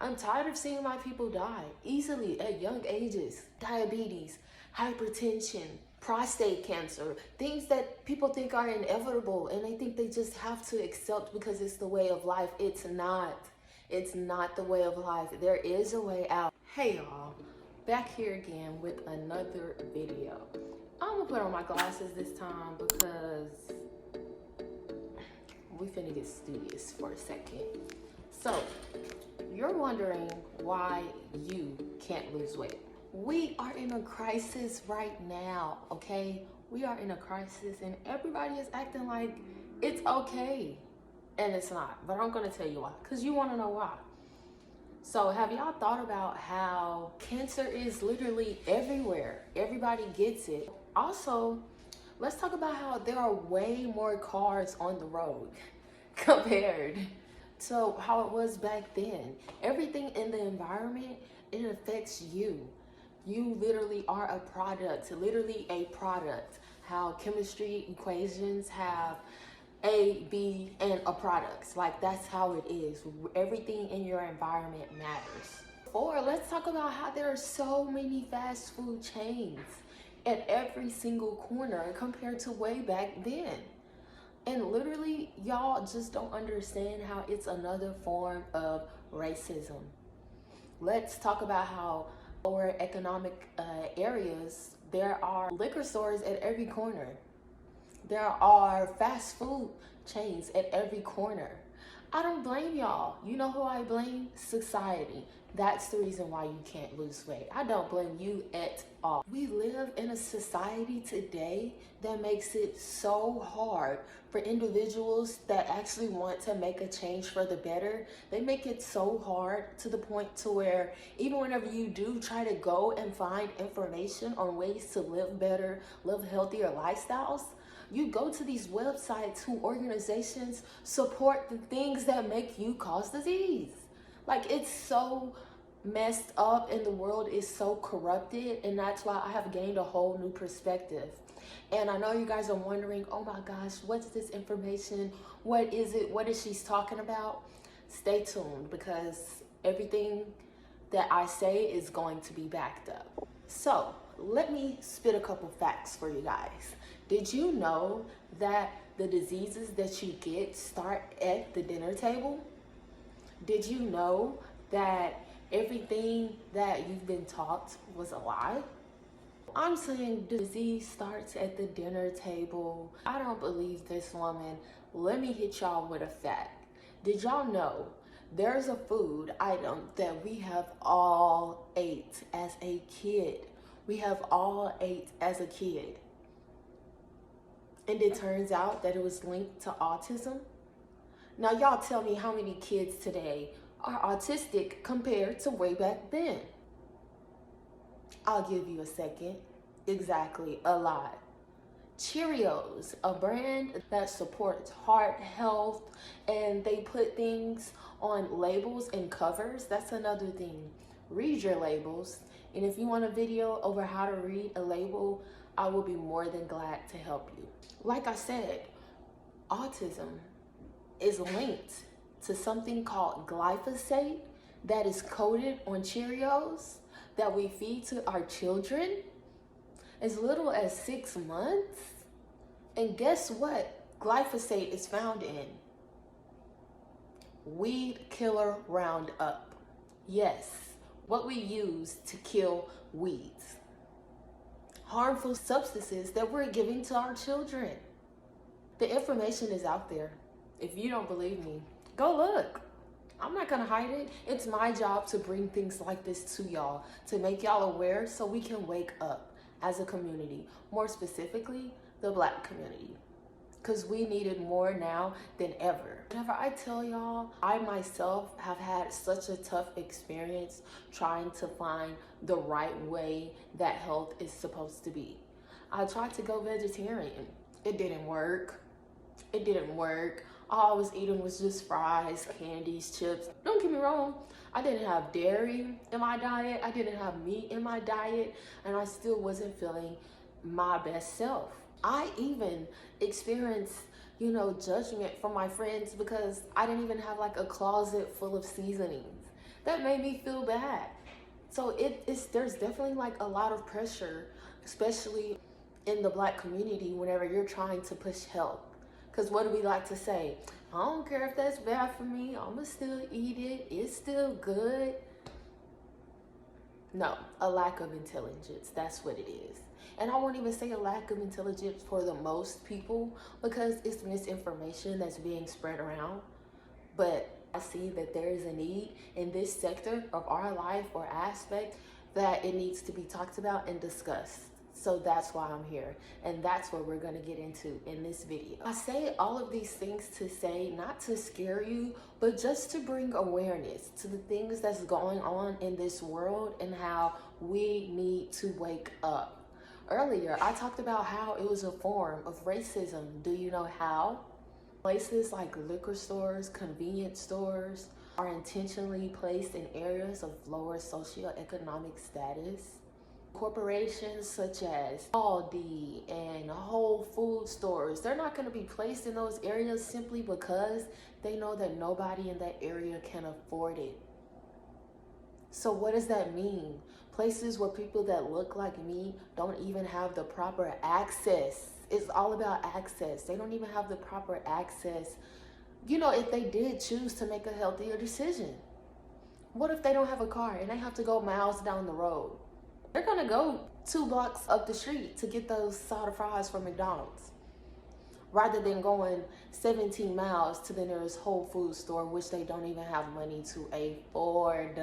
I'm tired of seeing my people die easily at young ages. Diabetes, hypertension, prostate cancer, things that people think are inevitable and they think they just have to accept because it's the way of life. It's not. It's not the way of life. There is a way out. Hey y'all, back here again with another video. I'm gonna put on my glasses this time because we finna get studious for a second. So, you're wondering why you can't lose weight. We are in a crisis right now, okay? We are in a crisis and everybody is acting like it's okay. And it's not, but I'm gonna tell you why, because you wanna know why. So have y'all thought about how cancer is literally everywhere? Everybody gets it. Also, let's talk about how there are way more cars on the road compared to how it was back then. Everything in the environment, it affects you. You literally are a product, literally a product. How chemistry equations have A, B, and a product. Like, that's how it is. Everything in your environment matters. Or let's talk about how there are so many fast food chains at every single corner compared to way back then. And literally, y'all just don't understand how it's another form of racism. Let's talk about how lower economic areas, there are liquor stores at every corner. There are fast food chains at every corner. I don't blame y'all. You know who I blame? Society. That's the reason why you can't lose weight. I don't blame you at all. We live in a society today that makes it so hard for individuals that actually want to make a change for the better. They make it so hard to the point to where even whenever you do try to go and find information on ways to live better, live healthier lifestyles, you go to these websites who organizations support the things that make you cause disease. Like, it's so messed up and the world is so corrupted, and that's why I have gained a whole new perspective. And I know you guys are wondering, oh my gosh, what's this information? What is it? What is she talking about? Stay tuned, because everything that I say is going to be backed up. So let me spit a couple facts for you guys. Did you know that the diseases that you get start at the dinner table? Did you know that everything that you've been taught was a lie? I'm saying disease starts at the dinner table. I don't believe this woman. Let me hit y'all with a fact. Did y'all know there's a food item that we have all ate as a kid? We have all ate as a kid. And it turns out that it was linked to autism. Now y'all tell me how many kids today are autistic compared to way back then. I'll give you a second. Exactly, a lot. Cheerios, a brand that supports heart health, and they put things on labels and covers. That's another thing. Read your labels. And if you want a video over how to read a label, I will be more than glad to help you. Like I said, autism is linked to something called glyphosate that is coated on Cheerios that we feed to our children as little as 6 months. And guess what glyphosate is found in? Weed killer Roundup. Yes, what we use to kill weeds. Harmful substances that we're giving to our children. The information is out there. If you don't believe me, go look. I'm not gonna hide it. It's my job to bring things like this to y'all, to make y'all aware so we can wake up as a community, more specifically, the Black community. Because we need it more now than ever. Whenever I tell y'all, I myself have had such a tough experience trying to find the right way that health is supposed to be. I tried to go vegetarian. It didn't work. It didn't work. All I was eating was just fries, candies, chips. Don't get me wrong, I didn't have dairy in my diet. I didn't have meat in my diet, and I still wasn't feeling my best self. I even experienced, judgment from my friends because I didn't even have like a closet full of seasonings. That made me feel bad. So there's definitely like a lot of pressure, especially in the Black community, whenever you're trying to push help. Because what do we like to say? I don't care if that's bad for me, I'ma still eat it, it's still good. No, a lack of intelligence, that's what it is. And I won't even say a lack of intelligence for the most people, because it's misinformation that's being spread around. But I see that there is a need in this sector of our life or aspect that it needs to be talked about and discussed. So that's why I'm here, and that's what we're going to get into in this video. I say all of these things to say, not to scare you, but just to bring awareness to the things that's going on in this world and how we need to wake up. Earlier, I talked about how it was a form of racism. Do you know how? Places like liquor stores, convenience stores are intentionally placed in areas of lower socioeconomic status. Corporations such as Aldi and Whole Food stores, they're not going to be placed in those areas simply because they know that nobody in that area can afford it. So what does that mean? Places where people that look like me don't even have the proper access. It's all about access. They don't even have the proper access. You know, if they did choose to make a healthier decision, what if they don't have a car and they have to go miles down the road? They're gonna go 2 blocks up the street to get those side of fries from McDonald's, rather than going 17 miles to the nearest Whole Food store, which they don't even have money to afford.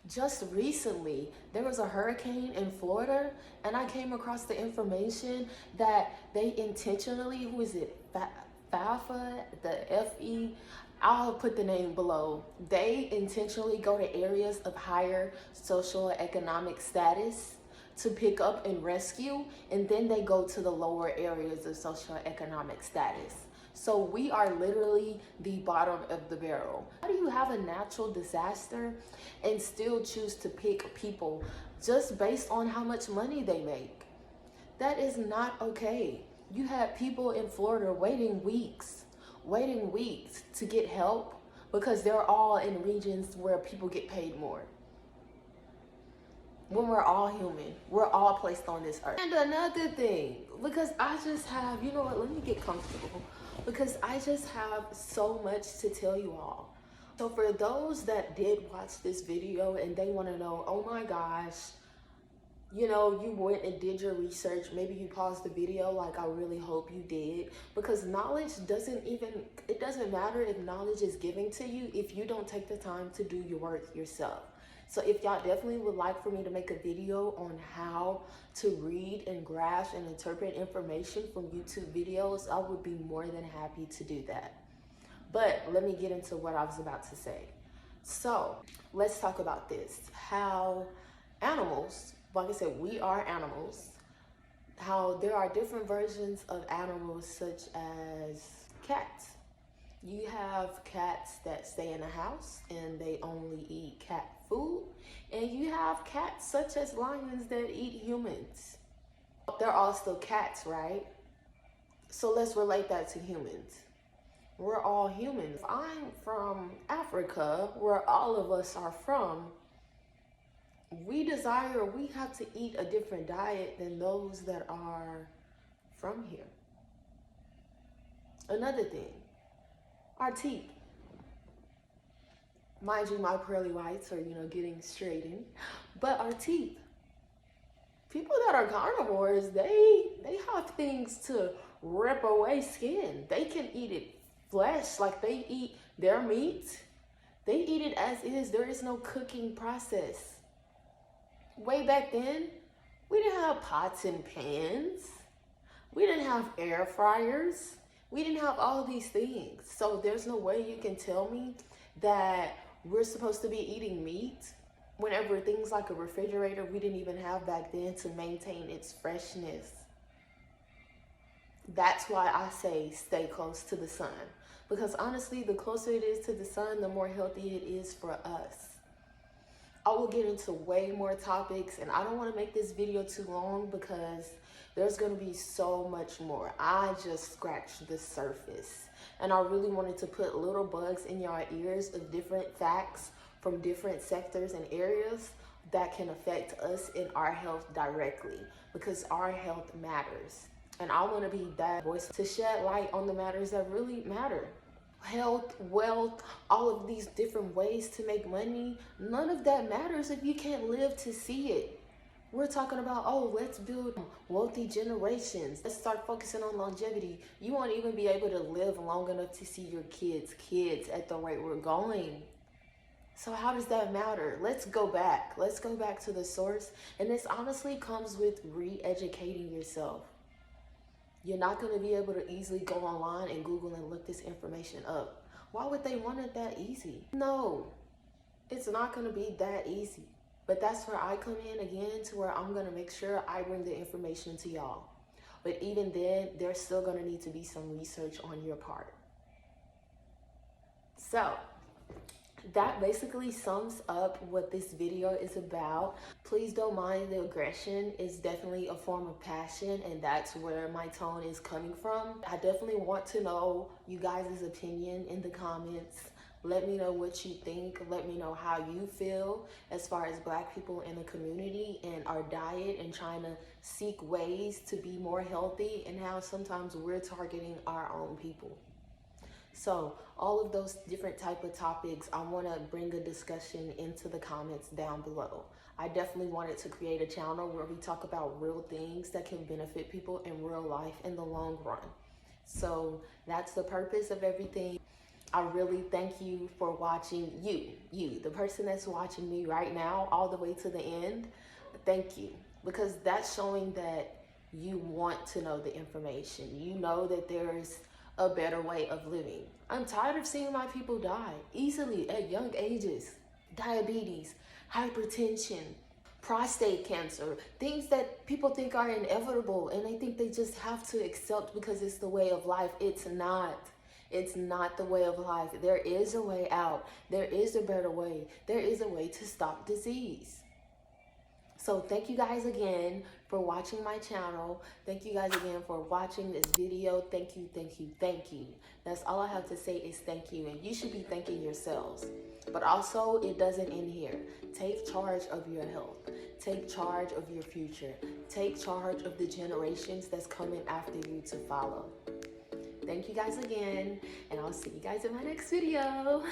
Just recently, there was a hurricane in Florida, and I came across the information that they intentionally, who is it, FAFA, the F-E, I'll put the name below. They intentionally go to areas of higher social economic status to pick up and rescue, and then they go to the lower areas of socioeconomic status. So we are literally the bottom of the barrel. How do you have a natural disaster and still choose to pick people just based on how much money they make? That is not okay. You had people in Florida waiting weeks to get help because they're all in regions where people get paid more. When we're all human, we're all placed on this earth. And another thing, because I just have, you know what, let me get comfortable, because I just have so much to tell you all. So for those that did watch this video and they want to know, oh my gosh, you know, you went and did your research, maybe you paused the video, like I really hope you did, because knowledge it doesn't matter if knowledge is given to you if you don't take the time to do your work yourself. So if y'all definitely would like for me to make a video on how to read and grasp and interpret information from YouTube videos, I would be more than happy to do that. But let me get into what I was about to say. So let's talk about this, how animals, like I said, we are animals, how there are different versions of animals such as cats. You have cats that stay in a house and they only eat cat food, and you have cats such as lions that eat humans. They're all still cats, right? So let's relate that to humans. We're all humans. I'm from Africa, where all of us are from. We have to eat a different diet than those that are from here. Another thing, our teeth. Mind you, my pearly whites are, getting straightened, but our teeth. People that are carnivores, they have things to rip away skin. They can eat it flesh, like they eat their meat. They eat it as is. There is no cooking process. Way back then, we didn't have pots and pans. We didn't have air fryers. We didn't have all these things. So there's no way you can tell me that we're supposed to be eating meat whenever things like a refrigerator we didn't even have back then to maintain its freshness. That's why I say stay close to the sun. Because honestly, the closer it is to the sun, the more healthy it is for us. I will get into way more topics, and I don't want to make this video too long because there's going to be so much more. I just scratched the surface, and I really wanted to put little bugs in your ears of different facts from different sectors and areas that can affect us in our health directly, because our health matters. And I want to be that voice to shed light on the matters that really matter. Health, wealth, all of these different ways to make money, none of that matters if you can't live to see it. We're talking about, oh, let's build wealthy generations. Let's start focusing on longevity. You won't even be able to live long enough to see your kids at the rate we're going. So how does that matter? Let's go back. Let's go back to the source. And this honestly comes with re-educating yourself. You're not going to be able to easily go online and Google and look this information up. Why would they want it that easy? No, it's not going to be that easy. But that's where I come in again, to where I'm going to make sure I bring the information to y'all. But even then, there's still going to need to be some research on your part. So that basically sums up what this video is about. Please don't mind the aggression. It's definitely a form of passion, and that's where my tone is coming from. I definitely want to know you guys' opinion in the comments. Let me know what you think. Let me know how you feel as far as Black people in the community and our diet, and trying to seek ways to be more healthy, and how sometimes we're targeting our own people. So all of those different type of topics, I want to bring a discussion into the comments down below. I definitely wanted to create a channel where we talk about real things that can benefit people in real life in the long run. So that's the purpose of everything. I really thank you for watching. You, the person that's watching me right now all the way to the end. Thank you, because that's showing that you want to know the information. You know that there's a better way of living. I'm tired of seeing my people die easily at young ages. Diabetes, hypertension, prostate cancer, things that people think are inevitable and they think they just have to accept because it's the way of life. It's not. It's not the way of life. There is a way out. There is a better way. There is a way to stop disease. So thank you guys again for watching my channel. Thank you guys again for watching this video. Thank you, thank you, thank you. That's all I have to say is thank you. And you should be thanking yourselves. But also, it doesn't end here. Take charge of your health. Take charge of your future. Take charge of the generations that's coming after you to follow. Thank you guys again, and I'll see you guys in my next video.